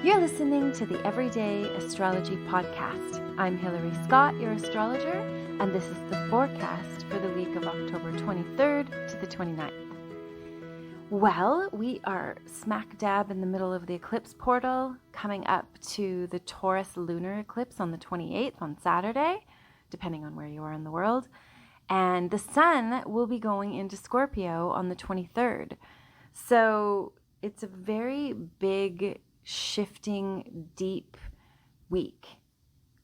You're listening to the Everyday Astrology Podcast. I'm Hilary Scott, your astrologer, and this is the forecast for the week of October 23rd to the 29th. Well, we are smack dab in the middle of the eclipse portal, coming up to the Taurus Lunar Eclipse on the 28th on Saturday, depending on where you are in the world. And the sun will be going into Scorpio on the 23rd. So it's a very big, shifting, deep week.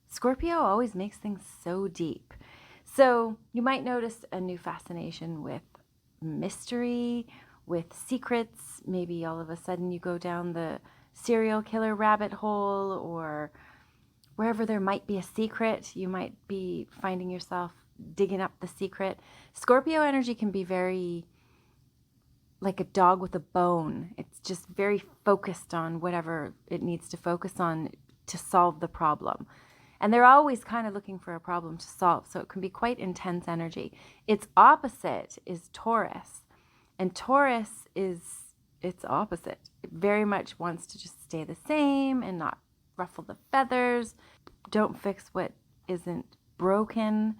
Scorpio always makes things so deep. So you might notice a new fascination with mystery, with secrets. Maybe all of a sudden you go down the serial killer rabbit hole, or wherever there might be a secret, you might be finding yourself digging up the secret. Scorpio energy can be very like a dog with a bone. It's just very focused on whatever it needs to focus on to solve the problem. And they're always kind of looking for a problem to solve. So it can be quite intense energy. Its opposite is Taurus. And Taurus is its opposite. It very much wants to just stay the same and not ruffle the feathers. Don't fix what isn't broken.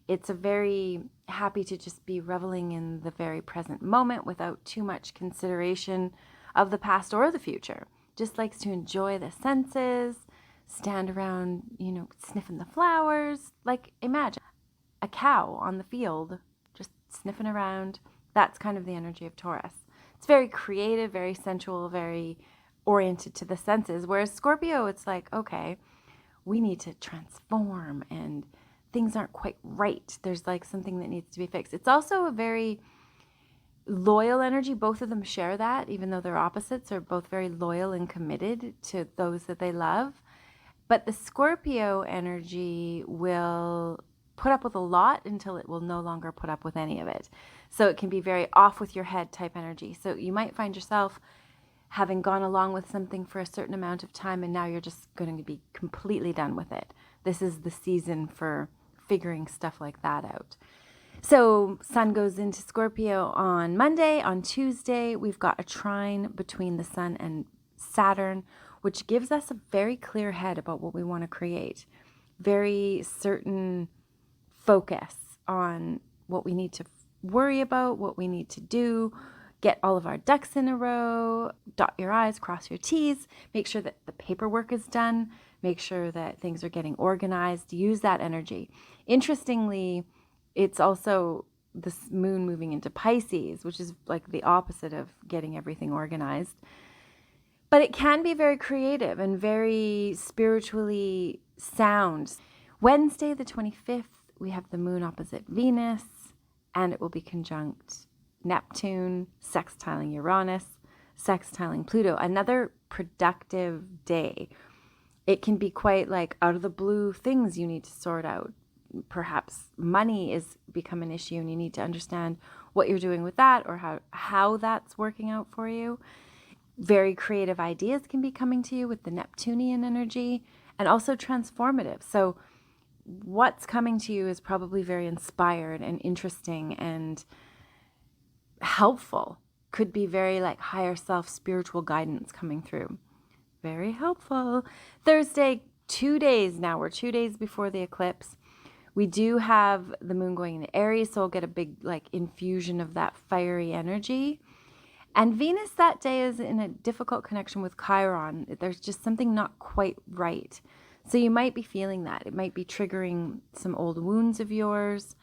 It's a very happy to just be reveling in the very present moment without too much consideration of the past or the future. Just likes to enjoy the senses, stand around, sniffing the flowers. Like, imagine a cow on the field just sniffing around. That's kind of the energy of Taurus. It's very creative, very sensual, very oriented to the senses. Whereas Scorpio, it's like, okay, we need to transform and things aren't quite right. There's like something that needs to be fixed. It's also a very loyal energy. Both of them share that, even though they're opposites, are both very loyal and committed to those that they love. But the Scorpio energy will put up with a lot until it will no longer put up with any of it. So it can be very off with your head type energy. So you might find yourself having gone along with something for a certain amount of time, and now you're just going to be completely done with it. This is the season for figuring stuff like that out. So sun goes into Scorpio on Monday. On Tuesday, we've got a trine between the sun and Saturn, which gives us a very clear head about what we want to create. Very certain focus on what we need to worry about, what we need to do, get all of our ducks in a row, dot your I's, cross your T's, make sure that the paperwork is done, make sure that things are getting organized, use that energy. Interestingly, it's also this moon moving into Pisces, which is like the opposite of getting everything organized. But it can be very creative and very spiritually sound. Wednesday, the 25th, we have the moon opposite Venus, and it will be conjunct Neptune, sextiling Uranus, sextiling Pluto. Another productive day. It can be quite like out of the blue things you need to sort out. Perhaps money is become an issue and you need to understand what you're doing with that or how that's working out for you. Very creative ideas can be coming to you with the Neptunian energy, and also transformative. So what's coming to you is probably very inspired and interesting and helpful. Could be very like higher self spiritual guidance coming through. Very helpful. Thursday, 2 days now. We're 2 days before the eclipse. We do have the moon going into Aries, so we'll get a big like infusion of that fiery energy. And Venus that day is in a difficult connection with Chiron. There's just something not quite right. So you might be feeling that. It might be triggering some old wounds of yours,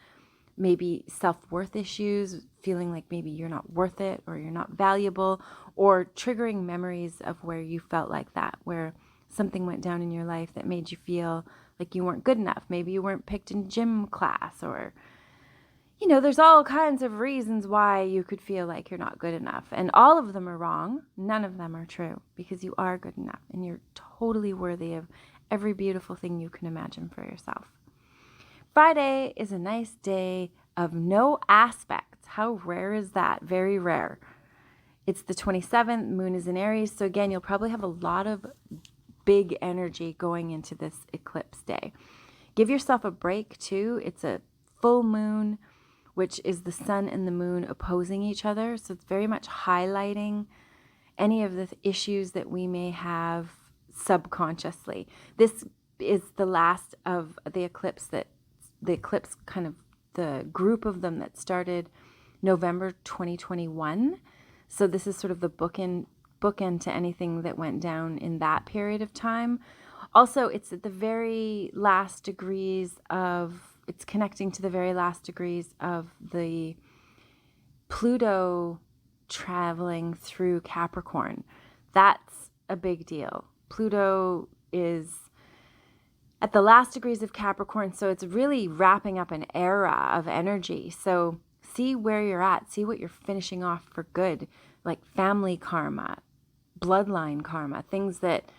maybe self-worth issues, feeling like maybe you're not worth it or you're not valuable, or triggering memories of where you felt like that, where something went down in your life that made you feel like you weren't good enough. Maybe you weren't picked in gym class, or, there's all kinds of reasons why you could feel like you're not good enough. And all of them are wrong. None of them are true, because you are good enough and you're totally worthy of every beautiful thing you can imagine for yourself. Friday is a nice day of no aspects. How rare is that? Very rare. It's the 27th, moon is in Aries. So again, you'll probably have a lot of big energy going into this eclipse day. Give yourself a break too. It's a full moon, which is the sun and the moon opposing each other. So it's very much highlighting any of the issues that we may have subconsciously. This is the last of the eclipse kind of the group of them that started November 2021. So this is sort of the bookend to anything that went down in that period of time. Also, it's at the very last degrees it's connecting to the very last degrees of the Pluto traveling through Capricorn. That's a big deal. Pluto is at the last degrees of Capricorn, so it's really wrapping up an era of energy. So see where you're at, see what you're finishing off for good, like family karma, bloodline karma, things that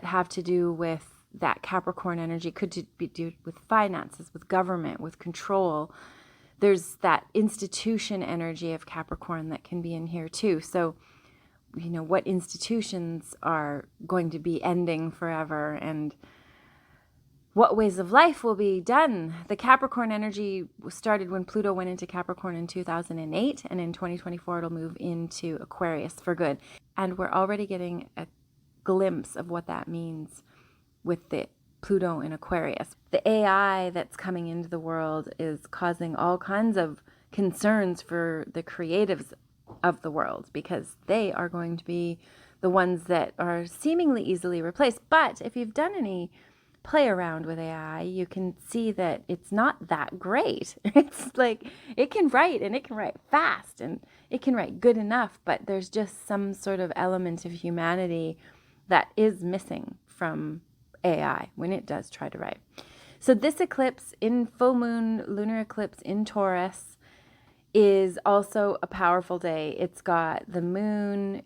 have to do with that Capricorn energy. Could be do with finances, with government, with control. There's that institution energy of Capricorn that can be in here too. So, what institutions are going to be ending forever, and what ways of life will be done. The Capricorn energy started when Pluto went into Capricorn in 2008, and in 2024 it'll move into Aquarius for good. And we're already getting a glimpse of what that means with the Pluto in Aquarius. The AI that's coming into the world is causing all kinds of concerns for the creatives of the world, because they are going to be the ones that are seemingly easily replaced. But if you've done any play around with AI, you can see that it's not that great. It's like it can write, and it can write fast, and it can write good enough, but there's just some sort of element of humanity that is missing from AI when it does try to write. So this eclipse in full moon lunar eclipse in Taurus is also a powerful day. It's got the moon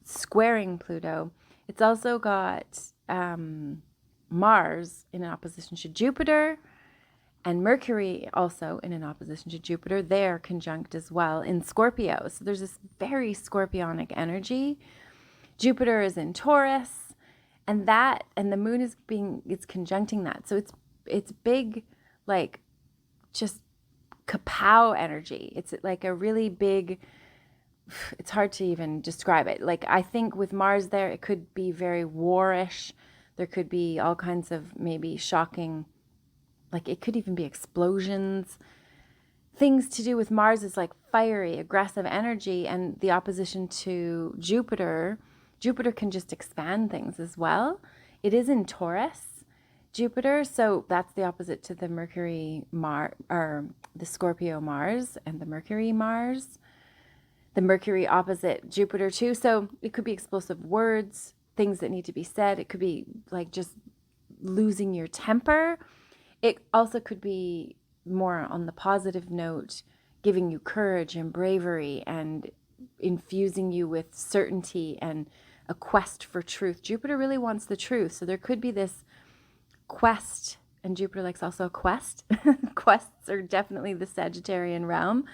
squaring Pluto. It's also got Mars in an opposition to Jupiter, and Mercury also in an opposition to Jupiter. They're conjunct as well in Scorpio. So there's this very scorpionic energy. Jupiter is in Taurus, and the moon it's conjuncting that. So it's big, like just kapow energy. It's like a really big, it's hard to even describe it. Like, I think with Mars there, it could be very warish. There could be all kinds of maybe shocking, like it could even be explosions. Things to do with Mars is like fiery, aggressive energy, and the opposition to Jupiter. Jupiter can just expand things as well. It is in Taurus, Jupiter, so that's the opposite to the the Scorpio Mars and the Mercury Mars. The Mercury opposite Jupiter too, so it could be explosive words, things that need to be said. It could be like just losing your temper. It also could be more on the positive note, giving you courage and bravery and infusing you with certainty and a quest for truth. Jupiter really wants the truth. So there could be this quest, and Jupiter likes also a quest. Quests are definitely the Sagittarian realm.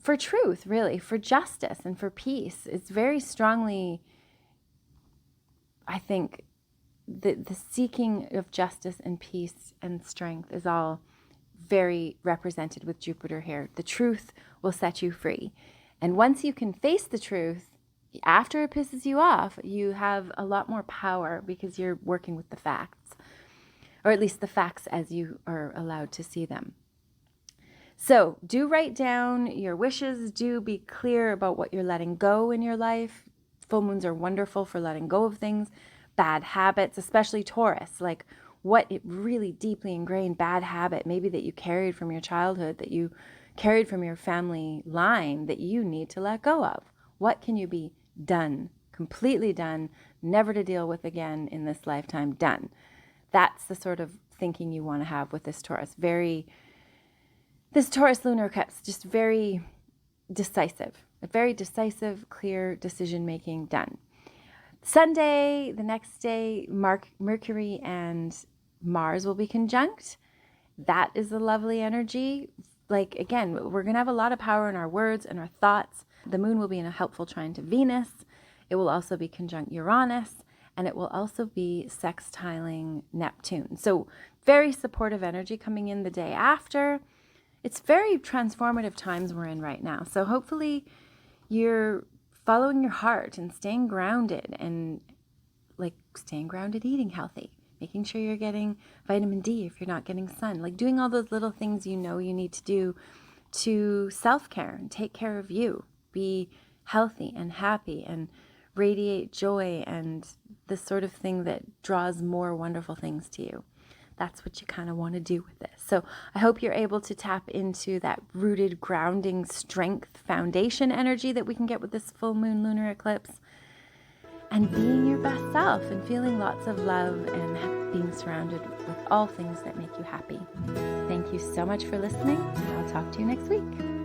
For truth, really, for justice and for peace. It's very strongly, I think, the seeking of justice and peace and strength is all very represented with Jupiter here. The truth will set you free. And once you can face the truth, after it pisses you off, you have a lot more power because you're working with the facts, or at least the facts as you are allowed to see them. So do write down your wishes. Do be clear about what you're letting go in your life. Full moons are wonderful for letting go of things, bad habits, especially Taurus, like what it really deeply ingrained bad habit, maybe that you carried from your childhood, that you carried from your family line that you need to let go of. What can you be done, completely done, never to deal with again in this lifetime, done? That's the sort of thinking you want to have with this Taurus. This Taurus lunar eclipse, just very decisive, a very decisive, clear decision-making, done. Sunday, the next day, Mercury and Mars will be conjunct. That is a lovely energy. Like, again, we're going to have a lot of power in our words and our thoughts. The moon will be in a helpful trine to Venus. It will also be conjunct Uranus, and it will also be sextiling Neptune. So very supportive energy coming in the day after. It's very transformative times we're in right now. So hopefully you're following your heart and staying grounded and like staying grounded, eating healthy, making sure you're getting vitamin D if you're not getting sun, like doing all those little things you know you need to do to self-care and take care of you. Be healthy and happy and radiate joy and the sort of thing that draws more wonderful things to you. That's what you kind of want to do with this. So I hope you're able to tap into that rooted, grounding, strength, foundation energy that we can get with this full moon lunar eclipse, and being your best self and feeling lots of love and being surrounded with all things that make you happy. Thank you so much for listening, and I'll talk to you next week.